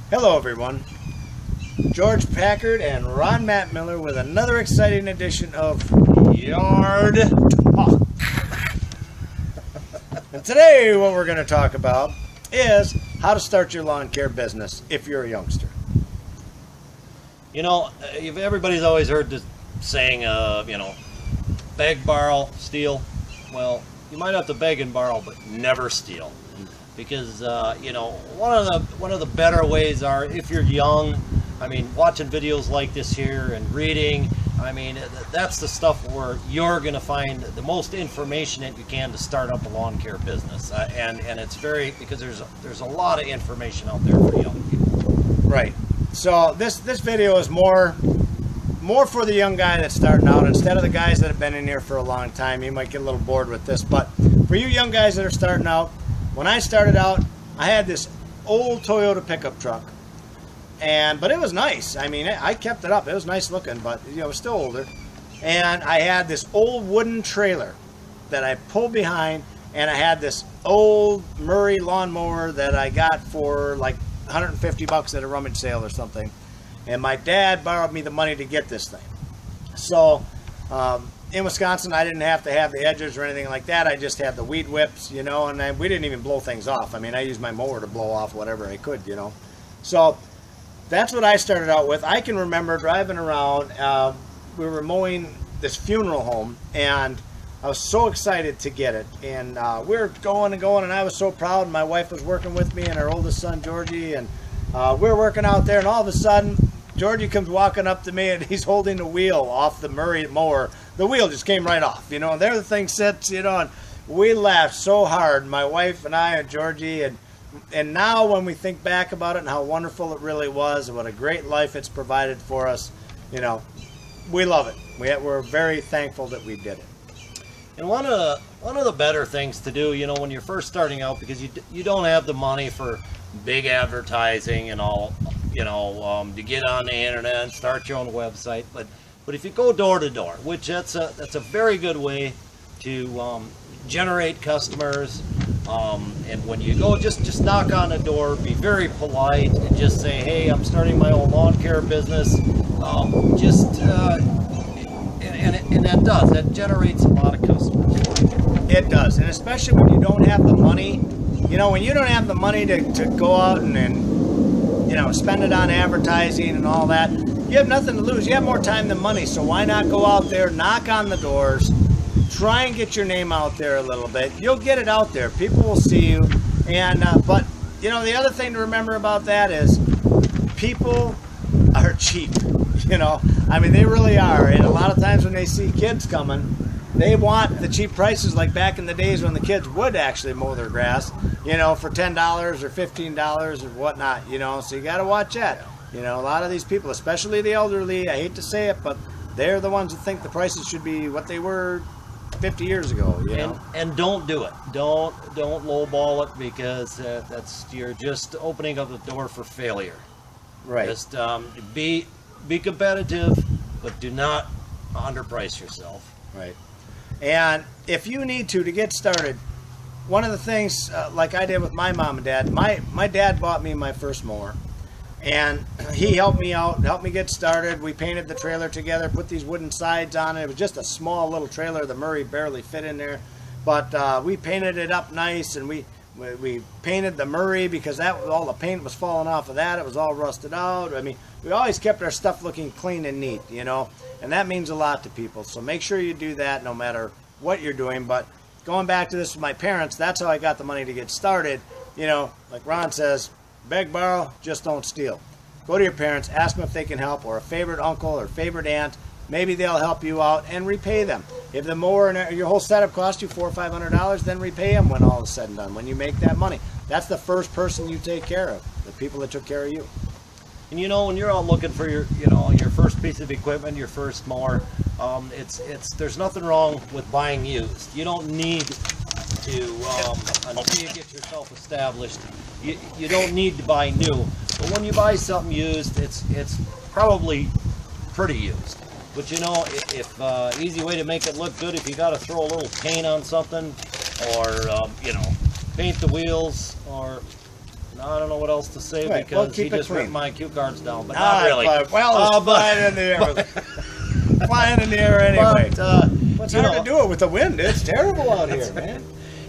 Hello everyone, George Packard and Ron Matt Miller with another exciting edition of Yard Talk. And today what we're going to talk about is how to start your lawn care business if you're a youngster. You know, everybody's always heard the saying, beg, borrow, steal. Well, you might have to beg and borrow, but never steal. Because one of the better ways are, if you're young, I mean, watching videos like this here and reading, I mean, that's the stuff where you're going to find the most information that you can to start up a lawn care business. And it's because there's a lot of information out there for young people. Right. So this video is more for the young guy that's starting out, instead of the guys that have been in here for a long time. You might get a little bored with this, but for you young guys that are starting out, when I started out, I had this old Toyota pickup truck, but it was nice. I mean, I kept it up. It was nice looking, but it was still older. And I had this old wooden trailer that I pulled behind, and I had this old Murray lawnmower that I got for like 150 bucks at a rummage sale or something. And my dad borrowed me the money to get this thing. So in Wisconsin, I didn't have to have the edges or anything like that. I just had the weed whips, and we didn't even blow things off. I mean, I used my mower to blow off whatever I could, So that's what I started out with. I can remember driving around. We were mowing this funeral home, and I was so excited to get it. And we were going and going, and I was so proud. My wife was working with me, and our oldest son, Georgie, and we were working out there, and all of a sudden, Georgie comes walking up to me, and he's holding the wheel off the Murray mower. The wheel just came right off, and there the thing sits, and we laughed so hard, my wife and I and Georgie, and now when we think back about it and how wonderful it really was and what a great life it's provided for us, we love it. We're very thankful that we did it. And one of the better things to do, when you're first starting out, because you don't have the money for big advertising and all, to get on the internet and start your own website, but if you go door to door, which that's a very good way to generate customers, and when you go, just knock on the door, be very polite, and just say, hey, I'm starting my own lawn care business. And that generates a lot of customers. It does, and especially when you don't have the money. When you don't have the money to go out and spend it on advertising and all that, you have nothing to lose. You have more time than money, so why not go out there, knock on the doors, try and get your name out there a little bit. You'll get it out there. People will see you. And but the other thing to remember about that is people are cheap. I mean, they really are. And a lot of times when they see kids coming, they want the cheap prices, like back in the days when the kids would actually mow their grass, for $10 or $15 or whatnot, so you got to watch that. A lot of these people, especially the elderly, I hate to say it, but they're the ones that think the prices should be what they were 50 years ago, And don't do it. Don't lowball it, because you're just opening up the door for failure. Right. Just be competitive, but do not underprice yourself. Right. And if you need to get started, one of the things, like I did with my mom and dad, my dad bought me my first mower, and he helped me out, helped me get started. We painted the trailer together, put these wooden sides on it. It was just a small little trailer. The Murray barely fit in there, but we painted it up nice, and we painted the Murray, because all the paint was falling off of that. It was all rusted out. I mean, we always kept our stuff looking clean and neat, and that means a lot to people. So make sure you do that no matter what you're doing. But going back to this with my parents, that's how I got the money to get started. Like Ron says, beg, borrow, just don't steal. Go to your parents, ask them if they can help, or a favorite uncle or favorite aunt. Maybe they'll help you out, and repay them. If the mower and your whole setup cost you $400 or $500, then repay them when all is said and done, when you make that money. That's the first person you take care of, the people that took care of you. And when you're out looking for your first piece of equipment, your first mower, there's nothing wrong with buying used. You don't need to, until you get yourself established, you don't need to buy new. But when you buy something used, it's probably pretty used. But if easy way to make it look good, if you got to throw a little paint on something, or paint the wheels, or I don't know what else to say Right, because well, keep he it just clean. ripped my cue cards down, but not really. Well, it's flying in the air. Flying in the air anyway. But, It's you hard know, to do it with the wind. It's terrible out here, man.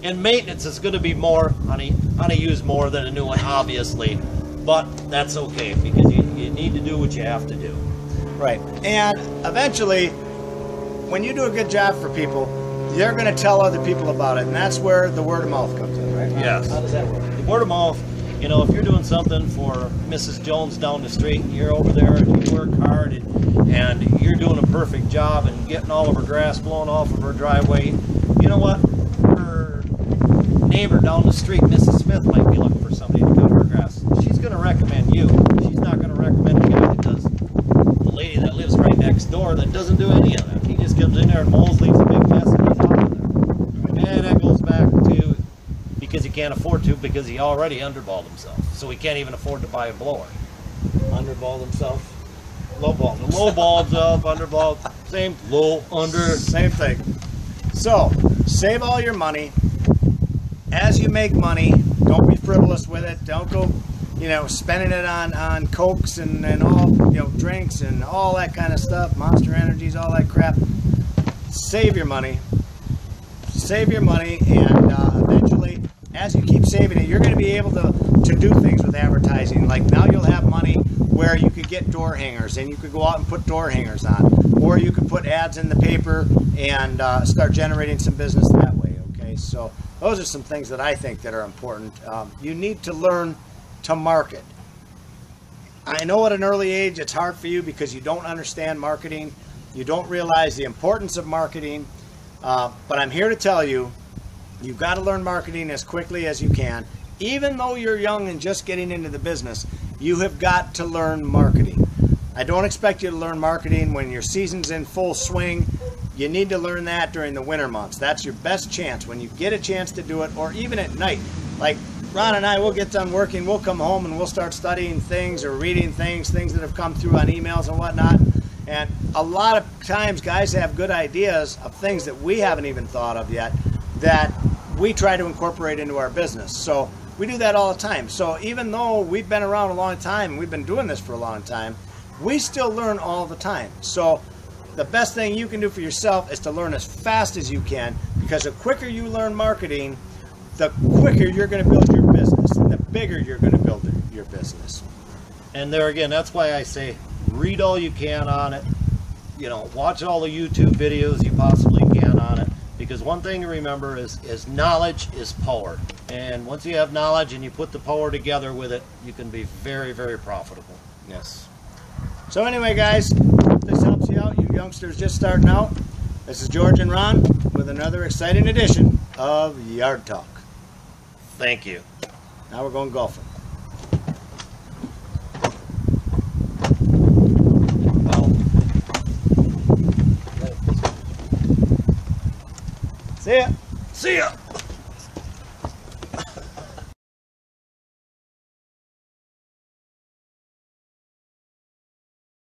and maintenance is going to be more on a used more than a new one, obviously, but that's okay because you need to do what you have to do. Right. And eventually, when you do a good job for people, they're going to tell other people about it, and that's where the word of mouth comes in, right? Yes. How does that work? The word of mouth, you know, if you're doing something for Mrs. Jones down the street, and you're over there and you work hard and you're doing a perfect job and getting all of her grass blown off of her driveway, you know what? Her neighbor down the street, Mrs. Smith, might be looking for somebody to cut her grass. She's going to recommend you. She's not going to recommend a guy that does the lady that lives right next door that doesn't do any of that. He just comes in there and mows, leaves a big mess, and he's out of there. And that goes back to because he can't afford to because he already underballed himself. So he can't even afford to buy a blower. Underballed himself. Lowballed himself. Lowballed himself, underballed, same, low, under. Same thing. So, save all your money. As you make money, don't be frivolous with it. Don't go, spending it on Cokes and all, drinks and all that kind of stuff, Monster Energies, all that crap. Save your money. Save your money, and eventually, as you keep saving it, you're going to be able to do things with advertising. Like now you'll have money where you could get door hangers, and you could go out and put door hangers on. Or you could put ads in the paper and start generating some business that way, okay? So those are some things that I think that are important. You need to learn to market. I know at an early age it's hard for you because you don't understand marketing. You don't realize the importance of marketing. But I'm here to tell you, you've got to learn marketing as quickly as you can. Even though you're young and just getting into the business, you have got to learn marketing. I don't expect you to learn marketing when your season's in full swing. You need to learn that during the winter months. That's your best chance when you get a chance to do it, or even at night. Like Ron and I will get done working, we'll come home and we'll start studying things or reading things that have come through on emails and whatnot. And a lot of times guys have good ideas of things that we haven't even thought of yet that we try to incorporate into our business. So we do that all the time. So even though we've been around a long time and we've been doing this for a long time, we still learn all the time. So the best thing you can do for yourself is to learn as fast as you can, because the quicker you learn marketing, the quicker you're going to build your business, and the bigger you're going to build your business. And there again, that's why I say read all you can on it. Watch all the YouTube videos you possibly can on it, because one thing to remember is knowledge is power. And once you have knowledge and you put the power together with it, you can be very, very profitable. Yes. So anyway, guys, hope this helps you out, you youngsters just starting out. This is George and Ron with another exciting edition of Yard Talk. Thank you. Now we're going golfing. See ya. See ya.